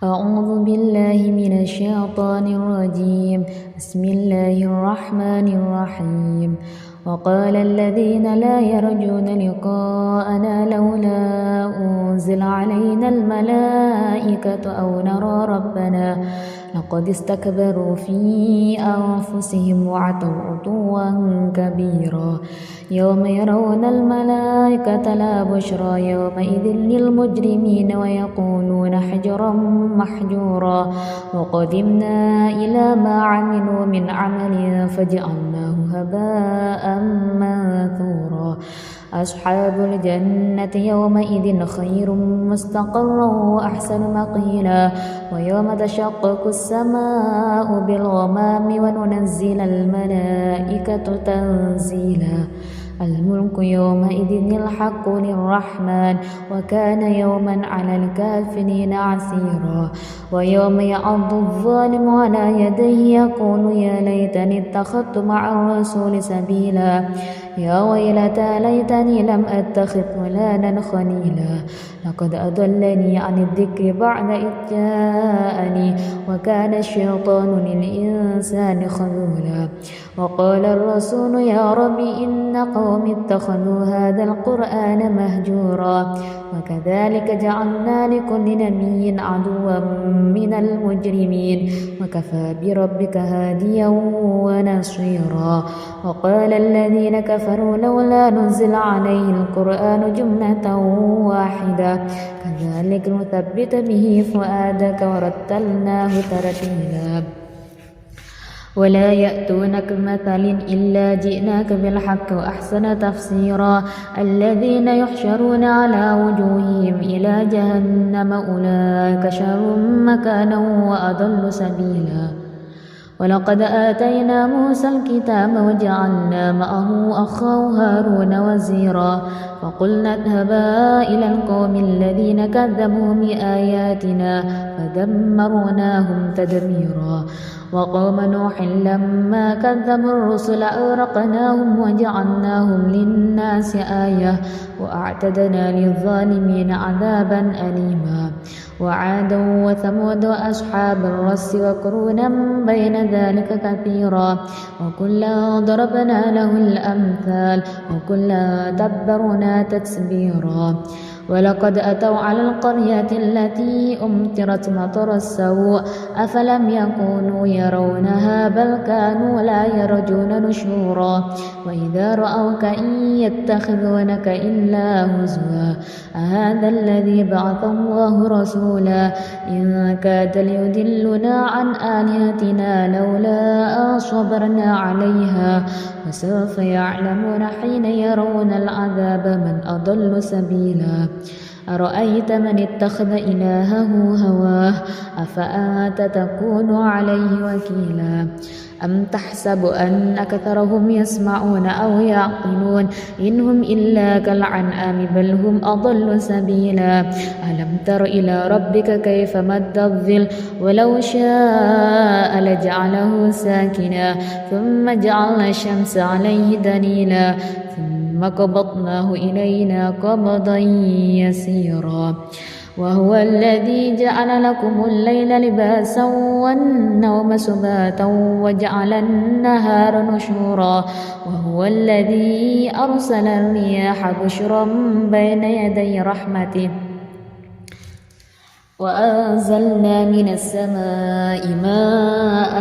أعوذ بالله من الشيطان الرجيم. بسم الله الرحمن الرحيم. وقال الذين لا يرجون لقاءنا لولا أنزل علينا الملائكة أو نرى ربنا لقد استكبروا في أنفسهم وعتوا عتوا كبيرا. يوم يرون الملائكة لا بشرى يومئذ للمجرمين ويقولون حجرا محجورا. وقدمنا إلى ما عملوا من عمل فجعلناه هباء منثورا. أصحاب الجنة يومئذ خير مستقرا وأحسن مقيلا. ويوم تشقق السماء بالغمام وننزل الملائكة تنزيلا. الملك يومئذ الحق للرحمن وكان يوما على الكافرين عسيرا. ويوم يعض الظالم على يديه يقول يا ليتني اتخذت مع الرسول سبيلا. يا ويلتى ليتني لم أتخذ فلانا خليلا. لقد أضلني عن الذكر بعد إذ جاءني وكان الشيطان للإنسان خذولا. وقال الرسول يا رب إن قوم اتخذوا هذا القرآن مهجورا. وكذلك جعلنا لكل نبي عدوا من المجرمين وكفى بربك هاديا ونصيرا. وقال الذين كفروا لولا نزل عليه القرآن جملة واحدة كذلك نثبت به فؤادك ورتلناه ترتيلا. ولا يأتونك بمثل إلا جئناك بالحق وأحسن تفسيرا. الذين يحشرون على وجوههم إلى جهنم أولئك شر مكانا وأضل سبيلا. ولقد آتينا موسى الكتاب وجعلنا معه أخاه هارون وزيرا. فقلنا اذهبا إلى القوم الذين كذبوا بآياتنا فدمرناهم تدميرا. وقوم نوح لما كذبوا الرسل أغرقناهم وجعلناهم للناس آية وأعتدنا للظالمين عذابا أليما. وعادا وثمود وأصحاب الرس وقرونا بين ذلك كثيرا. وكلا ضربنا له الأمثال وكلا تبرنا تتبيرا. ولقد أتوا على القرية التي أمطرت مطر السوء أفلم يكونوا يرونها بل كانوا لا يرجون نشورا. وإذا رأوك إن يتخذونك إلا هزوا أهذا الذي بعث الله رسولا. إن كاد ليضلنا عن آلهتنا لولا أن صبرنا عليها. وسوف يعلمون حين يرون العذاب من أضل سبيلا. أرأيت من اتخذ إلهه هواه أفأنت تكون عليه وكيلا. أم تحسب أن أكثرهم يسمعون أو يعقلون إن هم إلا كالأنعام بل هم أضل سبيلا. ألم تر إلى ربك كيف مد الظل ولو شاء لجعله ساكنا ثم جعلنا الشمس عليه دليلا ثم قبضناه إلينا قبضا يسيرا. وهو الذي جعل لكم الليل لباسا والنوم سباتا وجعل النهار نشورا. وهو الذي أرسل الرياح بشرا بين يدي رحمته وأنزلنا من السماء ماء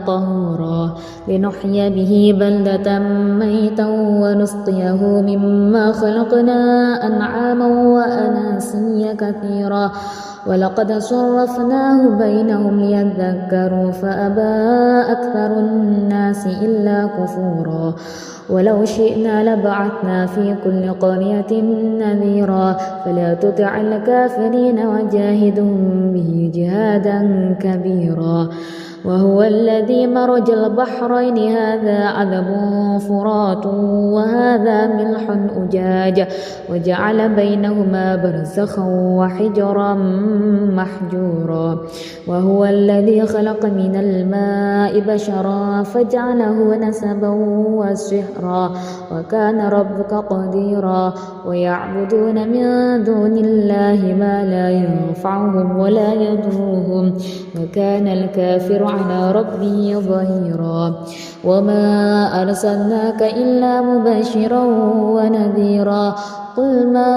طهورا لنحيي به بلدة ميتا ونسقيه مما خلقنا أنعاما وأناسيا كثيرا. ولقد صرفناه بينهم ليذكروا فأبى أكثر الناس إلا كفورا. ولو شئنا لبعثنا في كل قرية نذيرا فلا تطع الكافرين وجاهدهم به جهادا كبيرا. وهو الذي مرج البحرين هذا عذب فرات وهذا ملح أجاج وجعل بينهما برزخا وحجرا محجورا وهو الذي خلق من الماء بشرا فجعله نسبا وسحرا وكان ربك قديرا ويعبدون من دون الله ما لا ينفعهم ولا يضرهم وكان الكافر على ربه ظهيرا وما أرسلناك إلا مبشرا ونذيرا قل ما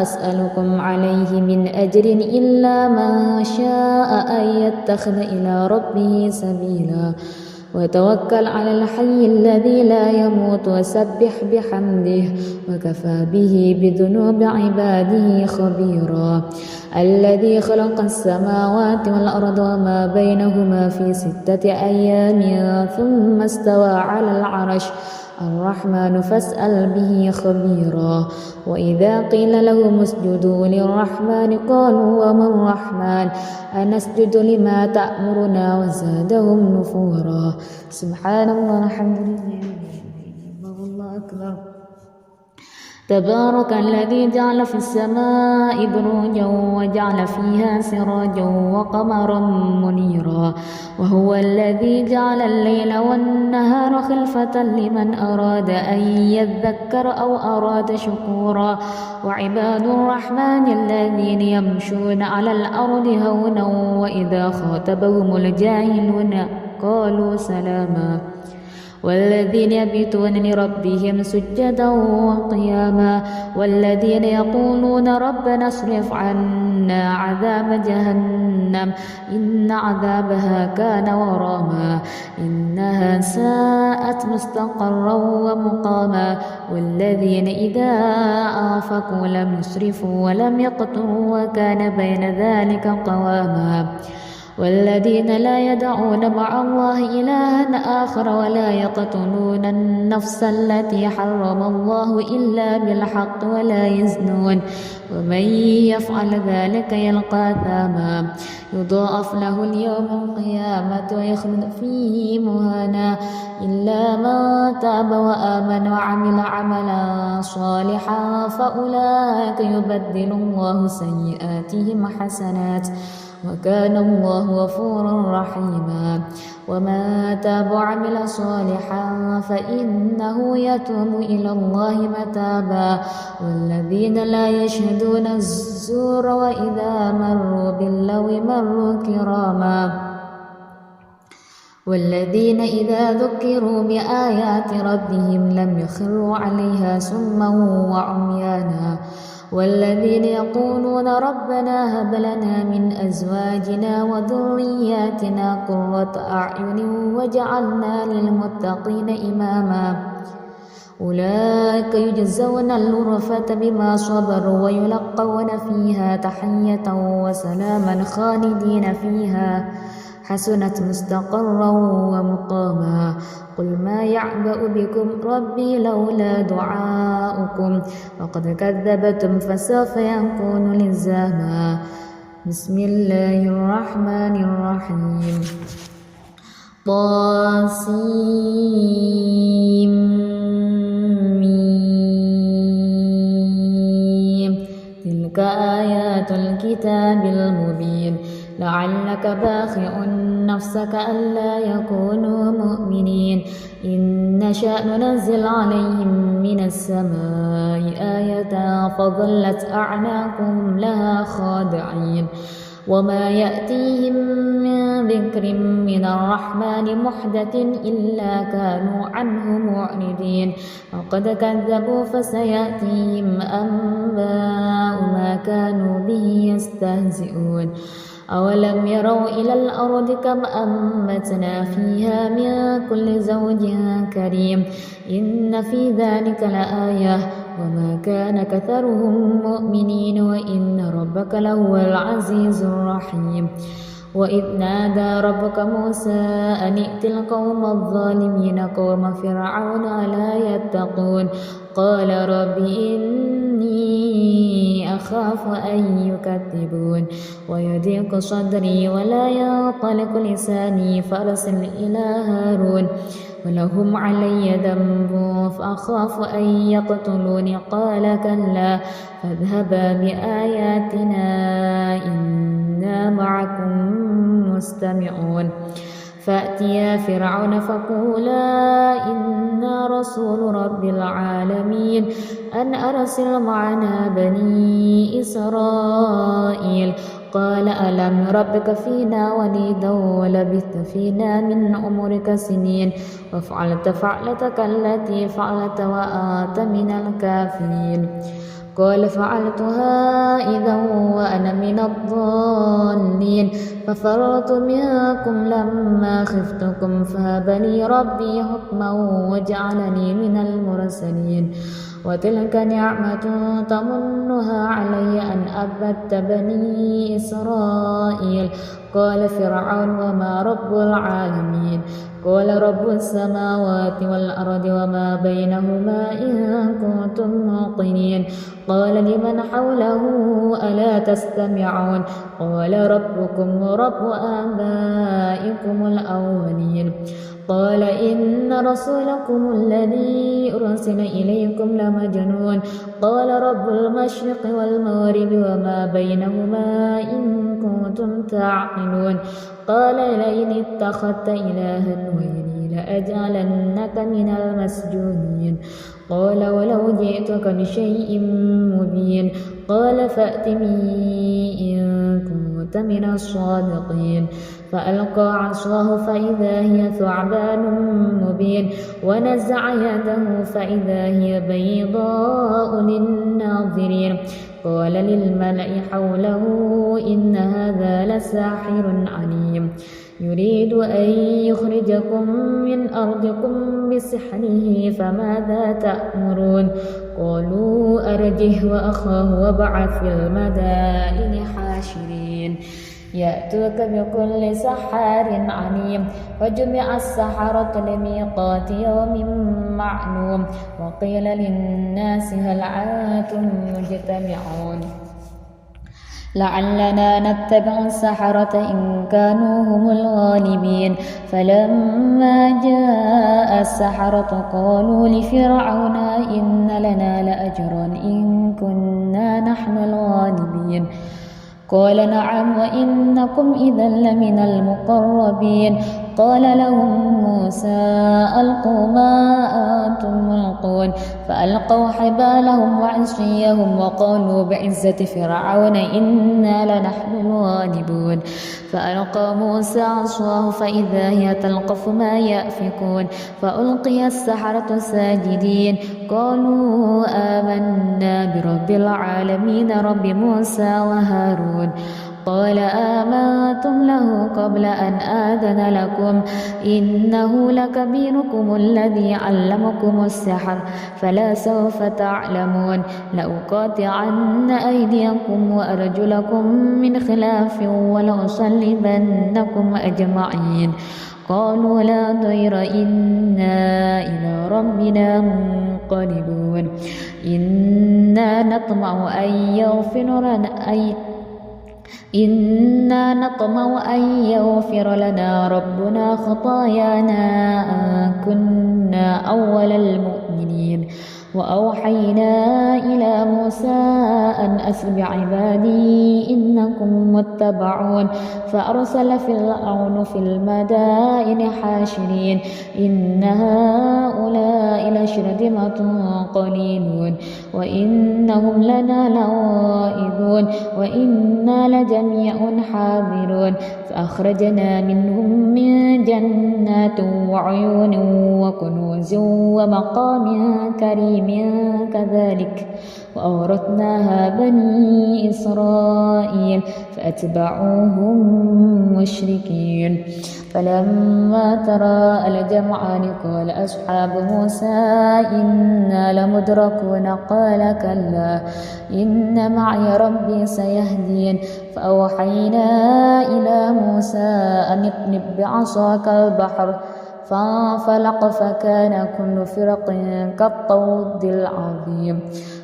أسألكم عليه من أجر إلا ما شاء أن يتخذ إلى ربه سبيلا وتوكل على الحي الذي لا يموت وسبح بحمده وكفى به بذنوب عباده خبيرا الذي خلق السماوات والأرض وما بينهما في 6 أيام ثم استوى على العرش الرحمن فاسأل به خبيرا وإذا قيل لهم اسجدوا للرحمن قالوا وما الرحمن أنسجد لما تأمرنا وزادهم نفورا سبحان الله الحمد لله والله أكبر تبارك الذي جعل في السماء بروجا وجعل فيها سراجا وقمرا منيرا وهو الذي جعل الليل والنهار خلفة لمن أراد أن يذكر أو أراد شكورا وعباد الرحمن الذين يمشون على الأرض هونا وإذا خاطبهم الجاهلون قالوا سلاما والذين يبيتون لربهم سجدا وقياما والذين يقولون ربنا اصرف عنا عذاب جهنم إن عذابها كان غراما إنها ساءت مستقرا ومقاما والذين إذا أنفقوا لم يسرفوا ولم يقتروا وكان بين ذلك قواما والذين لا يدعون مع الله إلها آخر ولا يقتلون النفس التي حرم الله إلا بالحق ولا يزنون ومن يفعل ذلك يلقى أثاما يضاعف له اليوم القيامة ويخلد فيه مهانا إلا من تاب وآمن وعمل عملا صالحا فأولئك يبدل الله سيئاتهم حسنات وكان الله غفورا رحيما وما تاب وعمل صالحا فإنه يتوب إلى الله متابا والذين لا يشهدون الزور وإذا مروا باللغو مروا كراما والذين إذا ذكروا بآيات ربهم لم يخروا عليها سما وعميانا والذين يقولون ربنا هب لنا من أزواجنا وذرياتنا قرة أعين واجعلنا للمتقين إماما أولئك يجزون الغرفة بما صبروا ويلقون فيها تحية وسلاما خالدين فيها حسنت مستقرا ومقاما قل ما يعبأ بكم ربي لولا دعاؤكم وقد كذبتم فسوف يكون لزاما بسم الله الرحمن الرحيم طاسيم تلك آيات الكتاب المبين لعلك باخع نفسك ألا يكونوا مؤمنين إن نشأ ننزل عليهم من السماء آية فظلت أعناقهم لها خاضعين وما يأتيهم من ذكر من الرحمن محدث إلا كانوا عنه معرضين وقد كذبوا فسيأتيهم أنباء ما كانوا به يستهزئون أولم يروا إلى الأرض كم أنبتنا فيها من كل زوج كريم إن في ذلك لآية وما كان كثرهم مؤمنين وإن ربك لهو العزيز الرحيم وإذ نادى ربك موسى أن ائت القوم الظالمين قوم فرعون ألا يتقون قال رب إني أخاف أن يكذبون ويضيق صدري ولا ينطلق لساني فأرسل إلى هارون ولهم علي ذنب فأخاف أن يقتلون قال كلا فاذهبا بآياتنا إن معكم مستمعون فأتيا فرعون فقولا إنا رسول رب العالمين أن أرسل معنا بني إسرائيل قال ألم ربك فينا وليدا ولبثت فينا من عمرك سنين وفعلت فعلتك التي فعلت وأنت من الكافرين قال فعلتها إذا وأنا من الضالين ففررت منكم لما خفتكم فهب لي ربي حكما وجعلني من المرسلين وتلك نعمة تمنها علي أن أبدت بني إسرائيل قال فرعون وما رب العالمين قال رب السماوات والأرض وما بينهما إن كنتم موقنين قال لمن حوله ألا تستمعون قال ربكم ورب آبائكم الأولين قال إن رسولكم الذي أرسل إليكم لمجنون قال رب المشرق والمغرب وما بينهما إن كنتم تعقلون قال لئن اتخذت إلها غيري لأجعلنك من المسجونين قال ولو جئتك بشيء مبين قال فأت به إن كنت من الصادقين فألقى عصاه فإذا هي ثعبان مبين ونزع يده فإذا هي بيضاء للناظرين قال للملأ حوله إن هذا لساحر عليم يريد أن يخرجكم من أرضكم بسحره فماذا تأمرون قالوا أرجه وأخاه وابعث في المدائن حاشرين يأتوك بكل سحار عليم فجمع السحرة لميقات يوم معلوم وقيل للناس هل أنتم مجتمعون لعلنا نتبع السحرة إن كانوا هم الغالبين فلما جاء السحرة قالوا لفرعون إن لنا لأجرا إن كنا نحن الغالبين قال نعم وإنكم إذا لمن المقربين قال لهم موسى ألقوا ما أنتم ملقون فألقوا حبالهم وعصيهم وقالوا بعزة فرعون إنا لنحن الغالبون فألقى موسى عصاه فإذا هي تلقف ما يأفكون فألقي السحرة ساجدين قالوا آمنا برب العالمين رب موسى وهارون قال آمنتم له قبل أن آذن لكم إنه لكبيركم الذي علمكم السحر فلا سوف تعلمون لأقاطعن أيديكم وأرجلكم من خلاف ولأصلبنكم أجمعين قالوا لا ضير إنا إلى ربنا منقلبون إنا نطمع أن يغفر لنا ربنا خطايانا أن كنا أول المؤمنين وأوحينا إلى موسى أن أسر بعبادي إنكم متبعون فأرسل فرعون في المدائن حاشرين إن هؤلاء لشرذمة قليلون وإنهم لنا لغائظون وإنا لجميع حاذرون فأخرجنا منهم من جنات وعيون وكنوز ومقام كريم كذلك وأورثناها بني إسرائيل فأتبعوهم مشركين فلما تراءى الجمعان قال أصحاب موسى إنا لمدركون قال كلا إن معي ربي سيهدين فأوحينا إلى موسى أن اضرب بعصاك البحر فانفلق فكان كل فرق كالطود العظيم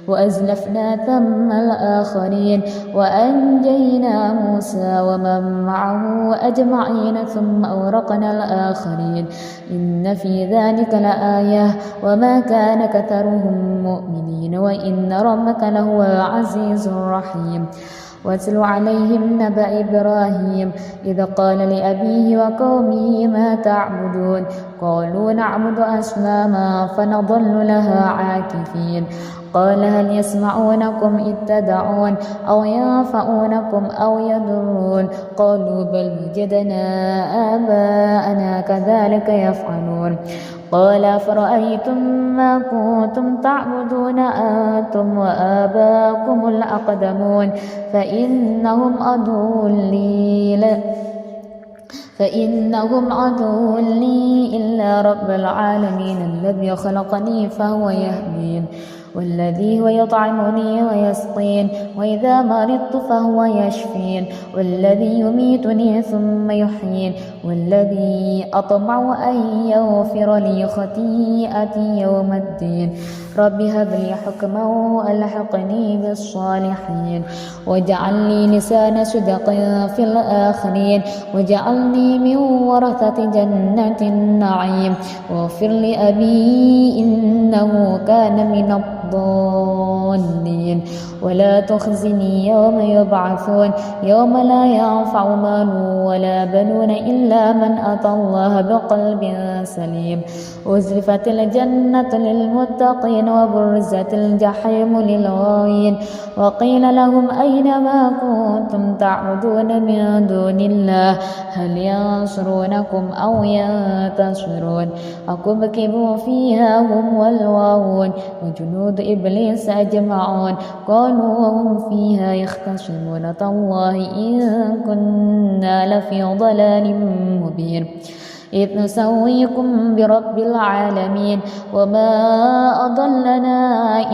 وأزلفنا ثم الآخرين وأنجينا موسى ومن معه أجمعين ثم أورقنا الآخرين إن في ذلك لآية وما كان كثرهم مؤمنين وإن ربك لهو العزيز الرحيم واتل عليهم نبأ إبراهيم إذ قال لأبيه وقومه ما تعبدون قالوا نعبد أصناما فنظل لها عاكفين قال هل يسمعونكم إذ تدعون أو ينفعونكم أو يضرون قالوا بل وجدنا آباءنا كذلك يفعلون قال أفرأيتم ما كنتم تعبدون أنتم وآباؤكم الأقدمون فإنهم عدو لي إلا رب العالمين الذي خلقني فهو يهدين والذي هو يطعمني ويسقين وإذا مرضت فهو يشفين والذي يميتني ثم يحيين والذي أطمع أن يغفر لي خطيئتي يوم الدين رب هب لي حكما وألحقني بالصالحين واجعل لي لسان صدق في الآخرين واجعلني من ورثة جنة النعيم واغفر لأبي إنه كان من الضالين ولا تخزني يوم يبعثون يوم لا ينفع مال ولا بنون إلا من أتى الله بقلب سليم أزلفت الجنة للمتقين وبرزت الجحيم للغاوين وقيل لهم أين ما كنتم تعبدون من دون الله هل ينصرونكم أو ينتصرون أكبكبوا فيها هم والغاوون وجنود إبليس أجمعون قالوا وهم فيها يختصمون تالله إن كنا لفي ضلال مبين إذ نسويكم برب العالمين وما أضلنا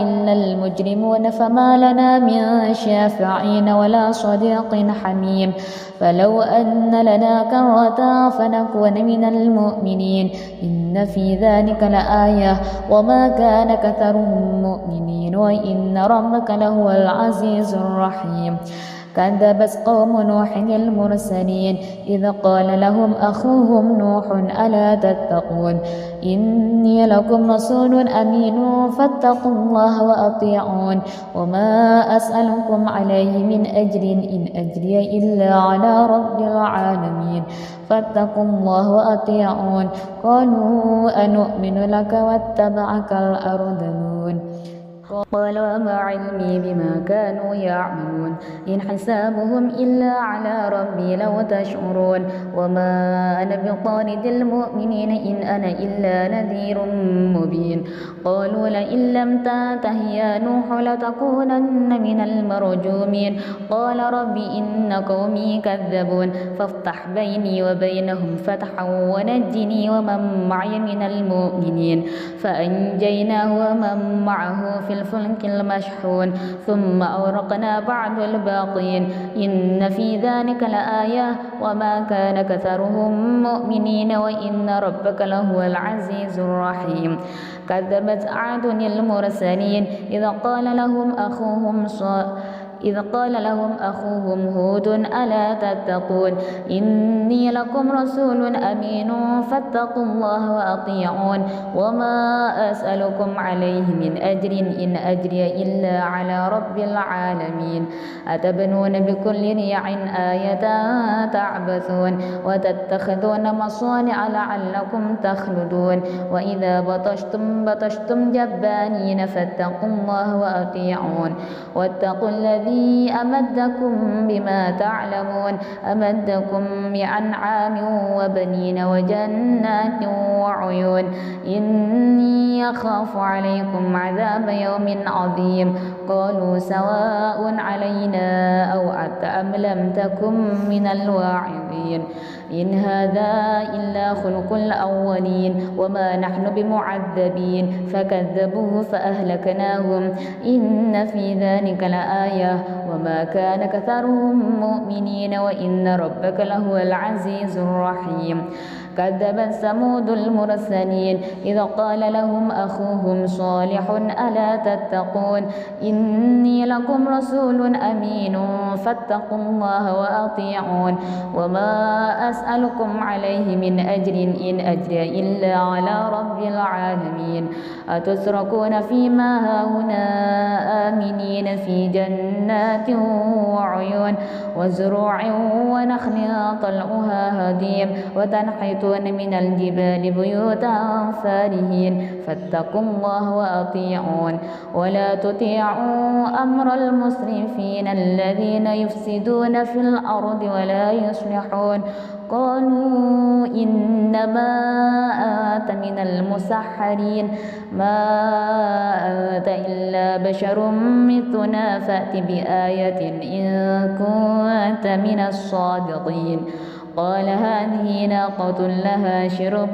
إلا المجرمون فما لنا من شافعين ولا صديق حميم فلو أن لنا كرة فنكون من المؤمنين إن في ذلك لآية وما كان كثرهم مؤمنين وإن ربك لهو العزيز الرحيم كذبت قوم نوح المرسلين إذ قال لهم أخوهم نوح ألا تتقون إني لكم رسول أمين فاتقوا الله وأطيعون وما أسألكم عليه من أجر إن أجري إلا على رب العالمين فاتقوا الله وأطيعون قالوا أنؤمن لك واتبعك الأرذلون قال وما علمي بما كانوا يعملون إن حسابهم إلا على ربي لو تشعرون وما أنا بطارد المؤمنين إن أنا إلا نذير مبين قالوا لئن لم تنته يا نوح لتكونن من المرجومين قال رب إن قومي كذبون فافتح بيني وبينهم فتحا ونجني ومن معي من المؤمنين فأنجيناه ومن معه في الفلك المشحون ثم أورقنا بعد الباقين إن في ذلك لآية وما كان كثرهم مؤمنين وإن ربك لهو العزيز الرحيم كذبت عاد المرسلين إذ قال لهم أخوهم هود ألا تتقون إني لكم رسول أمين فاتقوا الله وأطيعون وما أسألكم عليه من أجر إن أجري إلا على رب العالمين أتبنون بكل ريع آية تعبثون وتتخذون مصانع لعلكم تخلدون وإذا بطشتم جبانين فاتقوا الله وأطيعون واتقوا الذي أمدكم بما تعلمون أمدكم بأنعام وبنين وجنات وعيون إني أخاف عليكم عذاب يوم عظيم قالوا سواء علينا أوعدت أم لم تكن من الواعظين إن هذا إلا خلق الأولين وما نحن بمعذبين فكذبوه فأهلكناهم إن في ذلك لآية وما كان كثرهم مؤمنين وإن ربك لهو العزيز الرحيم كذبت ثمود المرسلين إذ قال لهم أخوهم صالح ألا تتقون إني لكم رسول أمين فاتقوا الله وأطيعون وما أسألكم عليه من أجر إن أجري إلا على رب العالمين أتتركون فيما هاهنا آمنين في جنات جنات وعيون وزروع ونخل طلعها هضيم وتنحتون من الجبال بيوتا فارهين فاتقوا الله وأطيعون ولا تطيعوا أمر المسرفين الذين يفسدون في الأرض ولا يصلحون قالوا إنما أنت من المسحرين ما أنت إلا بشر مثلنا فأت بآية إن كنت من الصادقين قال هذه ناقة لها شرب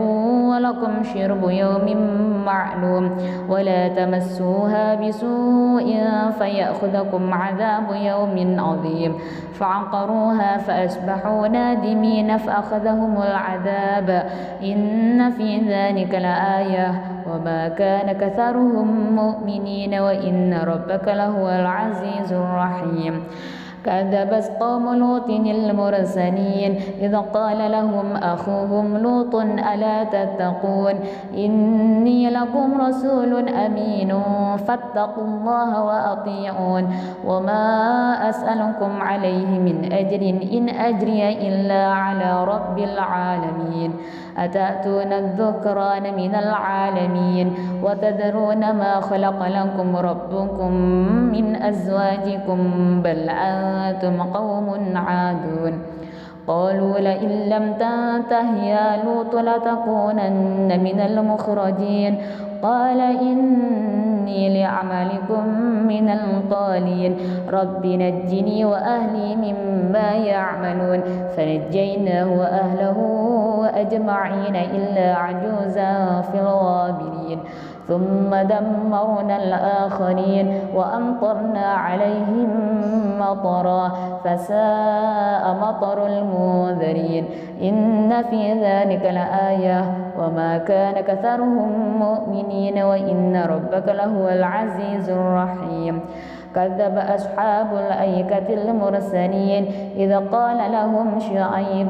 ولكم شرب يوم معلوم ولا تمسوها بسوء فيأخذكم عذاب يوم عظيم فعقروها فأصبحوا نادمين فأخذهم العذاب إن في ذلك لآية وما كان كثرهم مؤمنين وإن ربك لهو العزيز الرحيم كذبت قوم لوط المرسلين إذ قال لهم أخوهم لوط ألا تتقون إني لكم رسول أمين فاتقوا الله وأطيعون وما أسألكم عليه من أجر إن أجري إلا على رب العالمين أتأتون الذكران من العالمين وتذرون ما خلق لكم ربكم من أزواجكم بل أنتم قوم عادون قالوا لئن لم تنته يا لوط لتكونن من المخرجين قال إني لعملكم من القالين رب نجني وأهلي مما يعملون فنجيناه وأهله أجمعين إلا عجوزا في الغابرين ثم دمرنا الآخرين وأمطرنا عليهم مطرا فساء مطر المنذرين إن في ذلك لآية وما كان كثرهم مؤمنين وإن ربك لهو العزيز الرحيم كذب أصحاب الأيكة المرسلين إذ قال لهم شعيب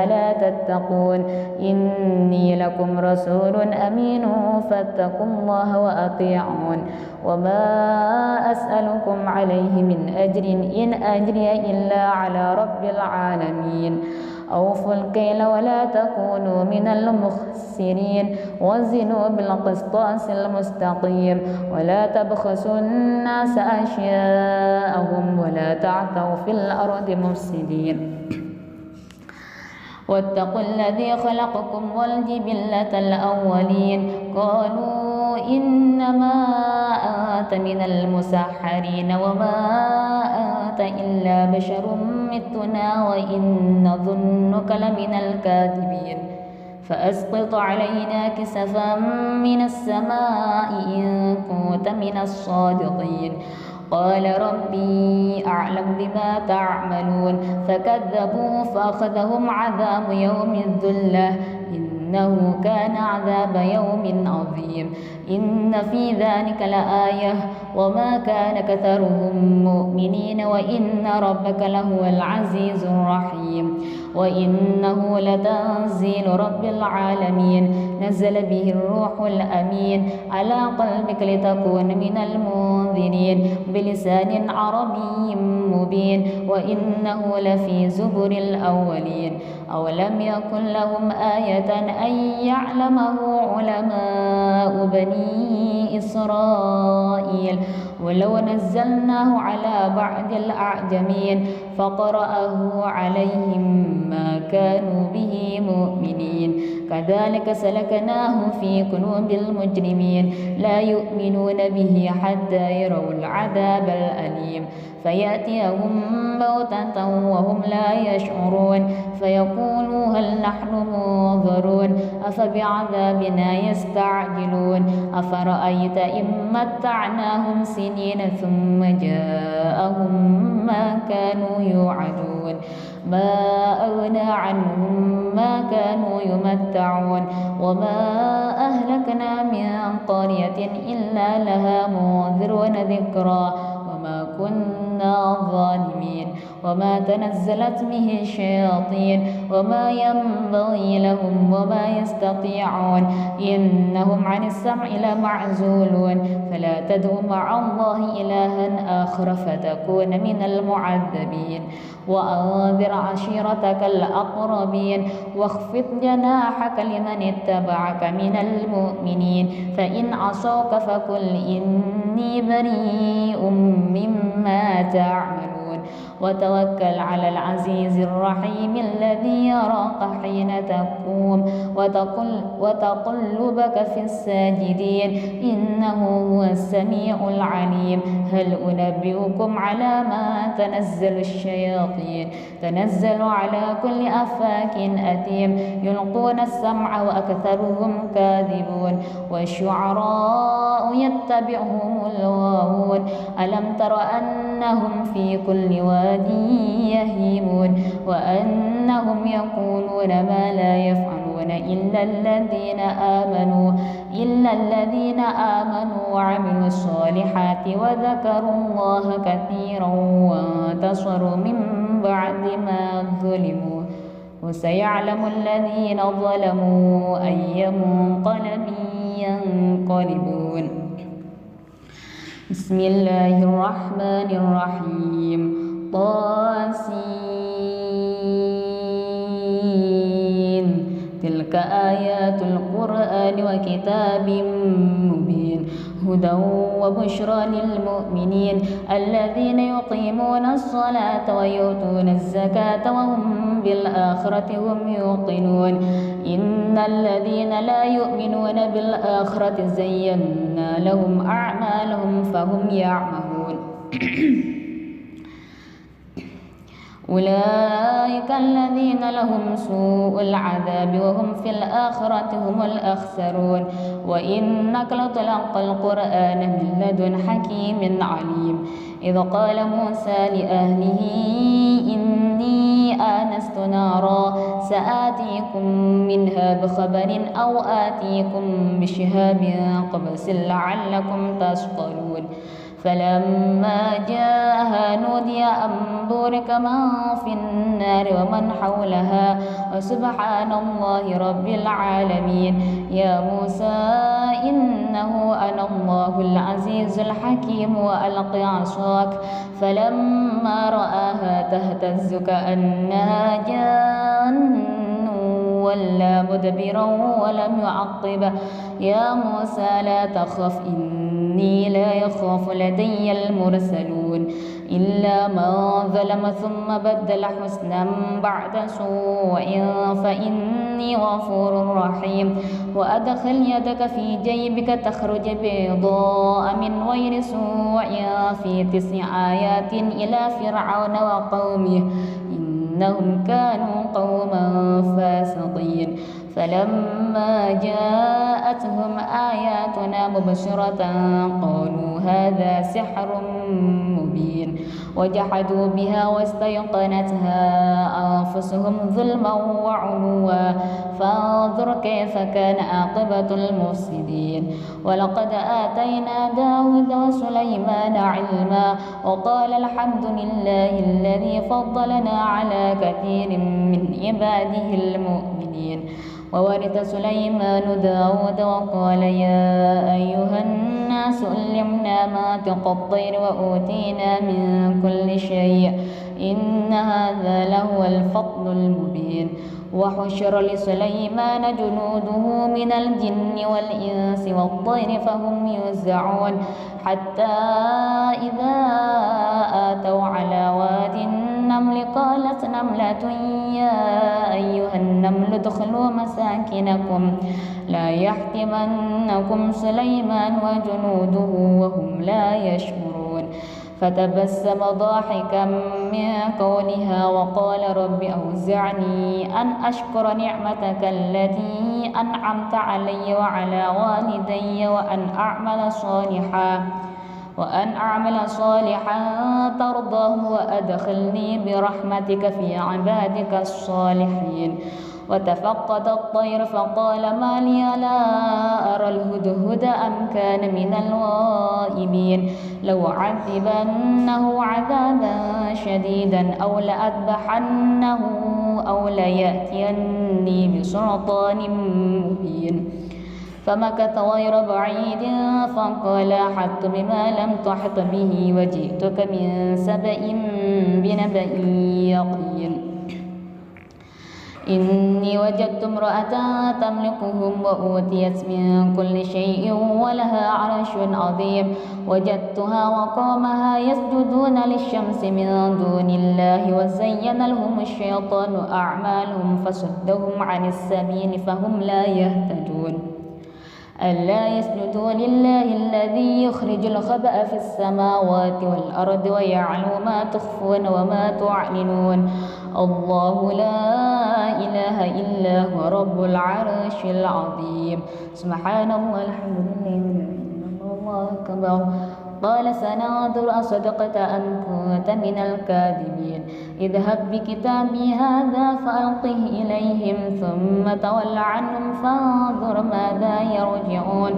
ألا تتقون إني لكم رسول أمين فاتقوا الله وأطيعون وما أسألكم عليه من أجر إن أجري إلا على رب العالمين أوفوا الكيل ولا تكونوا من المخسرين وزنوا بالقسطاس المستقيم ولا تبخسوا الناس أشياءهم ولا تعثوا في الأرض مفسدين واتقوا الذي خلقكم والجبلة الأولين قالوا إنما أنت من المسحرين وما أنت إلا بشر مثلنا وإن نظنك لمن الكاذبين فأسقط علينا كسفا من السماء إن كنت من الصادقين قال ربي أعلم بما تعملون فكذبوا فأخذهم عذاب يوم الذلة إنه كان عذاب يوم عظيم إن في ذلك لآية وما كان كثرهم مؤمنين وإن ربك لهو العزيز الرحيم وإنه لتنزيل رب العالمين نزل به الروح الأمين على قلبك لتكون من المنذرين بلسان عربي مبين وإنه لفي زبر الأولين أولم يكن لهم آية أن يعلمه علماء بني إسرائيل ولو نزلناه على بعض الأعجمين فقرأه عليهم ما كانوا به مؤمنين كذلك سلكناه في قلوب المجرمين لا يؤمنون به حتى يروا العذاب الأليم فيأتيهم بغتة وهم لا يشعرون فيقولوا هل نحن منظرون أفبعذابنا يستعجلون أفرأيت إن متعناهم سنين ثم جاءهم ما كانوا يوعدون ما أغنى عنهم ما كانوا يمتعون وما أهلكنا من قرية إلا لها منذرون ذكرى وما كنا ظالمين وما تنزلت به الشياطين وما ينبغي لهم وما يستطيعون إنهم عن السمع لمعزولون فلا تدع مع الله إلها آخر فتكون من المعذبين وأنذر عشيرتك الأقربين واخفض جناحك لمن اتبعك من المؤمنين فإن عصوك فقل إني بريء مما تعملون وتوكل على العزيز الرحيم الذي يراك حين تقوم وتقلبك في الساجدين إنه هو السميع العليم هل أنبئكم على ما تنزل الشياطين تنزل على كل أفاك أثيم يلقون السمع وأكثرهم كاذبون والشعراء يتبعهم الغاوون ألم تر أنهم في كل واد يهيمون وأنهم يقولون ما لا يفعلون إلا الذين آمنوا وعملوا الصالحات وذكروا الله كثيرا وانتصروا من بعد ما ظلموا وسيعلم الذين ظلموا أي منقلب ينقلبون بسم الله الرحمن الرحيم طاسين تلك آيات القرآن وكتاب مبين هدى وبشرى للمؤمنين الذين يقيمون الصلاة ويؤتون الزكاة وهم بالآخرة هم يوقنون إن الذين لا يؤمنون بالآخرة زينا لهم أعمالهم فهم يعمهون أولئك الذين لهم سوء العذاب وهم في الآخرة هم الأخسرون وإنك لتلقى القرآن من لدن حكيم عليم إذ قال موسى لأهله إني آنست نارا سآتيكم منها بخبر أو آتيكم بشهاب قبس لعلكم تصطلون فلما جاءها نودي أن بورك من في النار ومن حولها وسبحان الله رب العالمين يا موسى إنه أنا الله العزيز الحكيم وألق عصاك فلما رآها تهتز كأنها جان ولا مدبرا ولم يعقب يا موسى لا تخف إني لا يخاف لدي المرسلون إلا من ظلم ثم بدل حسنا بعد سوء فإني غفور رحيم وأدخل يدك في جيبك تخرج بيضاء من غير سوء في 9 آيات إلى فرعون وقومه إنهم كانوا قوما فاسقين فلما جاءتهم آياتنا مبصرة قالوا هذا سحر مبين وجحدوا بها واستيقنتها أنفسهم ظلما وعلوا فانظر كيف كان عاقبة المفسدين ولقد آتينا داود وسليمان علما وقال الحمد لله الذي فضلنا على كثير من عباده المؤمنين وورث سليمان داود وقال يا أيها الناس علمنا منطق الطير وأوتينا من كل شيء إن هذا لهو الفضل المبين وحشر لسليمان جنوده من الجن والإنس والطير فهم يوزعون حتى إذا آتوا على واد النمل قالت نملة يا أيها النمل ادخلوا مساكنكم لا يحطمنكم سليمان وجنوده وهم لا يشعرون فتبسم ضاحكا من قولها وقال رب أوزعني أن أشكر نعمتك التي أنعمت علي وعلى والدي وأن أعمل صالحا ترضاه وأدخلني برحمتك في عبادك الصالحين وتفقد الطير فقال ما لي لا أرى الهدهد أم كان من الغائبين لأعذبنه عذابا شديدا أو لأذبحنه أو ليأتيني بسلطان مبين فمكث غير بعيد فقال أحطت بما لم تحط به وجئتك من سبأ بنبأ يقين إني وجدت امرأة تملكهم وأوتيت من كل شيء ولها عرش عظيم وجدتها وقومها يسجدون للشمس من دون الله وزين لهم الشيطان أعمالهم فصدهم عن السبيل فهم لا يهتدون ألا يسجدوا لله الذي يخرج الخبأ في السماوات والأرض ويعلم ما تخفون وما تعلنون الله لا إله إلا هو رب العرش العظيم سبحان الله الحمد لله الله أكبر قال سننظر أصدقت أم كنت من الكاذبين اذهب بكتابي هذا فألقه إليهم ثم تول عنهم فانظر ماذا يرجعون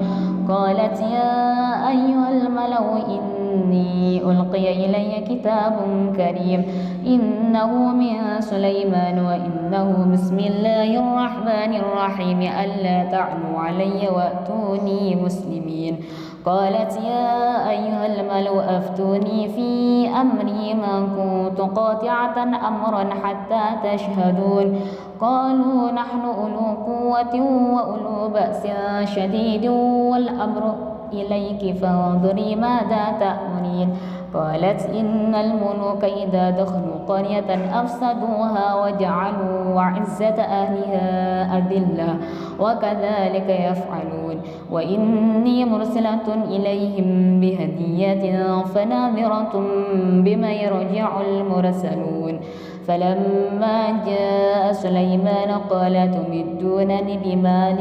قالت يا أيها الملأ إني ألقي إلي كتاب كريم إنه من سليمان وإنه بسم الله الرحمن الرحيم ألا تعلوا علي وأتوني مسلمين قالت يا أيها الملأ أفتوني في أمري ما كنت قاطعة أمرا حتى تشهدون قالوا نحن أولو قوة وأولو بأس شديد والأمر إليك فانظري ماذا تأمرين قالت إن الملوك إذا دخلوا قرية أفسدوها وجعلوا عزة أهلها أذلة وكذلك يفعلون وإني مرسلة إليهم بهدية فناظرة بما يرجع المرسلون فلما جاء سليمان قال تمدونني بمال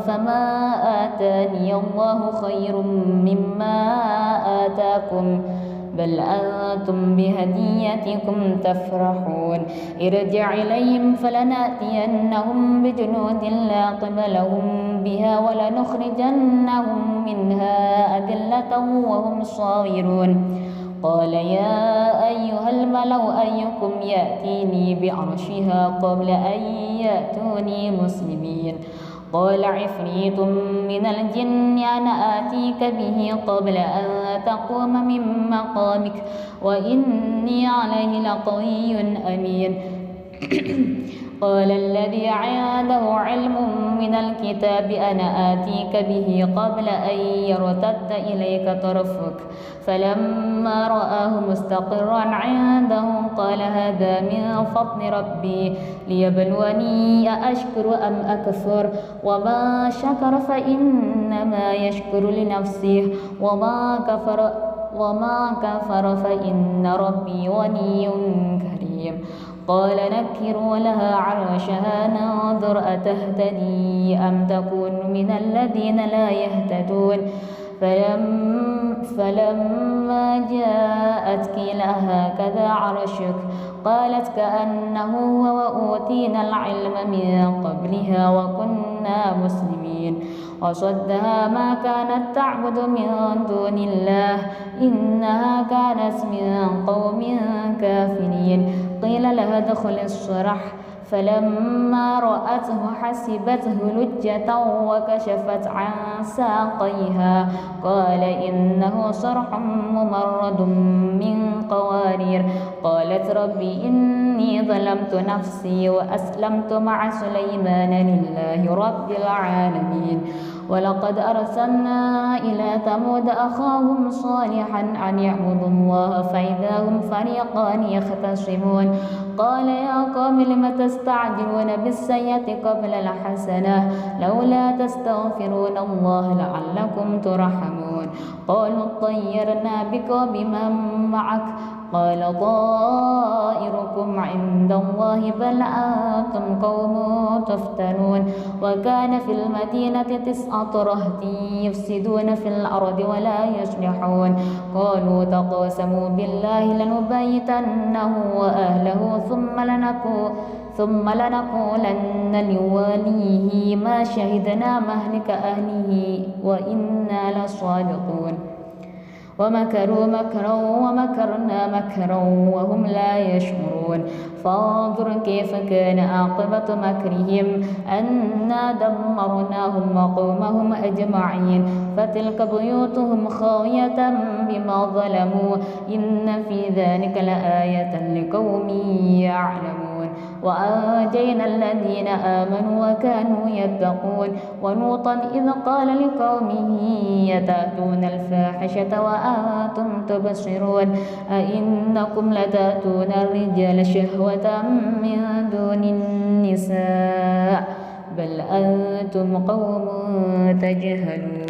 فما آتاني الله خير مما آتاكم بل أنتم بهديتكم تفرحون ارجع إليهم فلنأتينهم بجنود لا قبل لهم بها ولنخرجنهم منها أذلة وهم صاغرون قال يا أيها الملأ أيكم يأتيني بعرشها قبل أن يأتوني مسلمين قال عفريت من الجن أنا آتيك به قبل أن تقوم من مقامك وإني عليه لقوي أمين قال الذي عنده علم من الكتاب أنا آتيك به قبل أن يرتد إليك طرفك فلما رآه مستقرا عنده قال هذا من فضل ربي ليبلوني أأشكر أم أكفر وما شكر فإنما يشكر لنفسه وما كفر فإن ربي غني كريم قال نكروا لها عرشها ننظر أتهتدي أم تكون من الذين لا يهتدون فلما جاءت قيل هكذا عرشك قالت كأنه هو وأوتينا العلم من قبلها وكنا مسلمين وصدها ما كانت تعبد من دون الله إنها كانت من قوم كافرين قيل لها ادخل الصرح فلما رأته حسبته لجة وكشفت عن ساقيها قال إنه صرح ممرد من قوارير قالت ربي إني ظلمت نفسي وأسلمت مع سليمان لله رب العالمين ولقد أرسلنا إلى ثمود أخاهم صالحا أن يعبدوا الله فإذا هم فريقان يختصمون قال يا قوم لم تستعجلون بالسيئة قبل الحسنة لولا تستغفرون الله لعلكم ترحمون قالوا طيرنا بك وبمن معك قال طائركم عند الله بل أنتم قوم تفتنون وكان في المدينة 9 رهط يفسدون في الأرض ولا يصلحون قالوا تقاسموا بالله لنبيتنه وأهله ثم لنقولن لوليه ما شهدنا مهلك أهله وإنا لصادقون ومكروا مكرا ومكرنا مكرا وهم لا يشعرون فانظر كيف كان عاقبة مكرهم أنا دمرناهم وقومهم أجمعين فتلك بيوتهم خاوية بما ظلموا إن في ذلك لآية لقوم يعلمون وأنجينا الذين آمنوا وكانوا يتقون ولوطا إذ قال لقومه يتأتون الفاحشة وأنتم تبصرون أئنكم لتأتون الرجال شهوة من دون النساء بل أنتم قوم تجهلون